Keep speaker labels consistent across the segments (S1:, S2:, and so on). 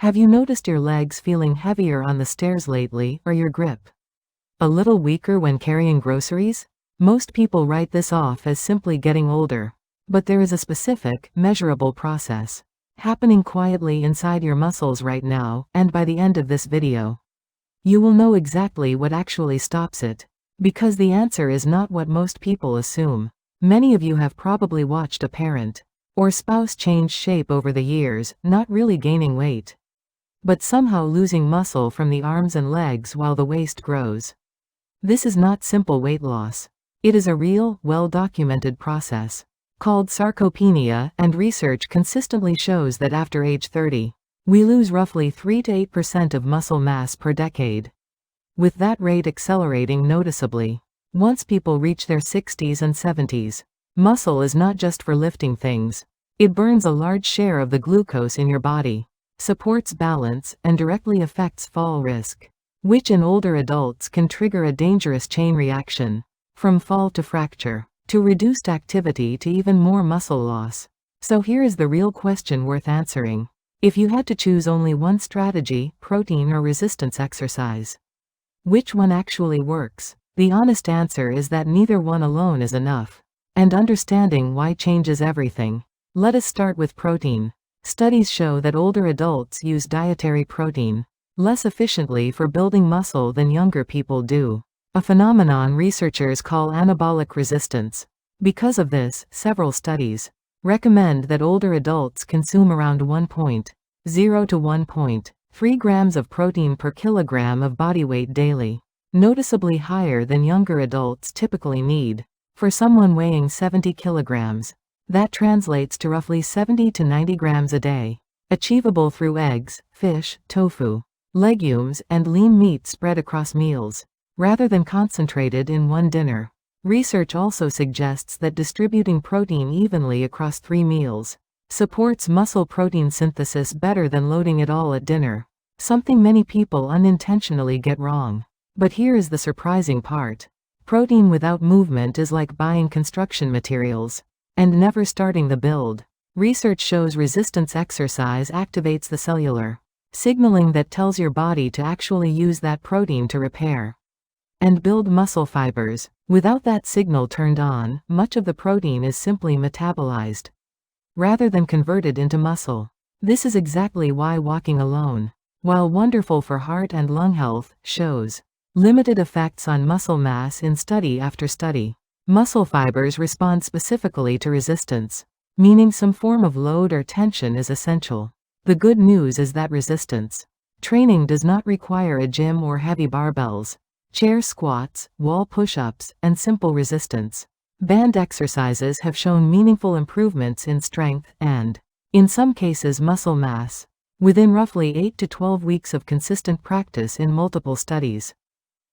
S1: Have you noticed your legs feeling heavier on the stairs lately, or your grip a little weaker when carrying groceries? Most people write this off as simply getting older. But there is a specific, measurable process happening quietly inside your muscles right now, and by the end of this video, you will know exactly what actually stops it. Because the answer is not what most people assume. Many of you have probably watched a parent or spouse change shape over the years, not really gaining weight, but somehow losing muscle from the arms and legs while the waist grows. This is not simple weight loss. It is a real, well-documented process called sarcopenia, and research consistently shows that after age 30, we lose roughly 3 to 8% of muscle mass per decade, with that rate accelerating noticeably once people reach their 60s and 70s. Muscle is not just for lifting things. It burns a large share of the glucose in your body, supports balance, and directly affects fall risk, which in older adults can trigger a dangerous chain reaction, from fall to fracture, to reduced activity to even more muscle loss. So here is the real question worth answering. If you had to choose only one strategy, protein or resistance exercise, which one actually works? The honest answer is that neither one alone is enough. And understanding why changes everything. Let us start with protein. Studies show that older adults use dietary protein less efficiently for building muscle than younger people do, a phenomenon researchers call anabolic resistance. Because of this, several studies recommend that older adults consume around 1.0 to 1.3 grams of protein per kilogram of body weight daily, noticeably higher than younger adults typically need. For someone weighing 70 kilograms, that translates to roughly 70 to 90 grams a day, achievable through eggs, fish, tofu, legumes, and lean meat spread across meals, rather than concentrated in one dinner. Research also suggests that distributing protein evenly across 3 meals supports muscle protein synthesis better than loading it all at dinner, something many people unintentionally get wrong. But here is the surprising part. Protein without movement is like buying construction materials and never starting the build. Research shows resistance exercise activates the cellular signaling that tells your body to actually use that protein to repair and build muscle fibers. Without that signal turned on, much of the protein is simply metabolized rather than converted into muscle. This is exactly why walking alone, while wonderful for heart and lung health, shows limited effects on muscle mass in study after study. Muscle fibers respond specifically to resistance, meaning some form of load or tension is essential. The good news is that resistance training does not require a gym or heavy barbells, chair squats, wall push-ups, and simple resistance band exercises have shown meaningful improvements in strength and, in some cases, muscle mass, within roughly 8 to 12 weeks of consistent practice in multiple studies.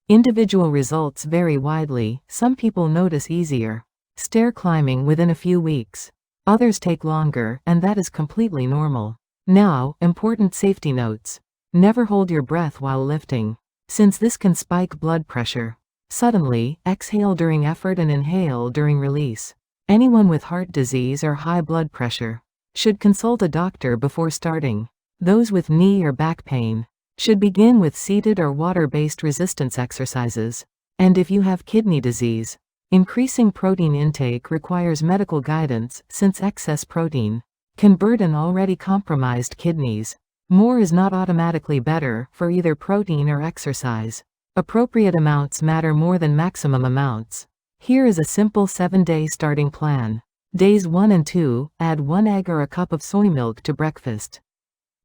S1: Individual results vary widely. Some people notice easier stair climbing within a few weeks. Others take longer, and that is completely normal. Now, important safety notes. Never hold your breath while lifting, since this can spike blood pressure. Suddenly, exhale during effort and inhale during release. Anyone with heart disease or high blood pressure should consult a doctor before starting. Those with knee or back pain should begin with seated or water-based resistance exercises. And if you have kidney disease, increasing protein intake requires medical guidance, since excess protein can burden already compromised kidneys. More is not automatically better for either protein or exercise. Appropriate amounts matter more than maximum amounts. Here is a simple 7-day starting plan. Days 1 and 2, add 1 egg or a cup of soy milk to breakfast.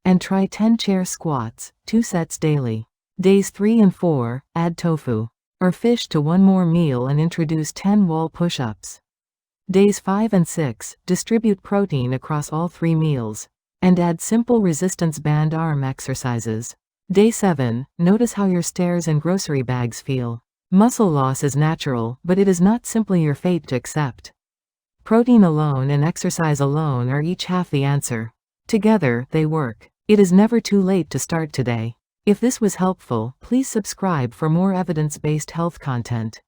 S1: And try 10 chair squats, 2 sets daily. Days 3 and 4, add tofu or fish to 1 more meal and introduce 10 wall push-ups. Days 5 and 6, distribute protein across all 3 meals, and add simple resistance band arm exercises. Day 7, notice how your stairs and grocery bags feel. Muscle loss is natural, but it is not simply your fate to accept. Protein alone and exercise alone are each half the answer. Together, they work. It is never too late to start today. If this was helpful, please subscribe for more evidence-based health content.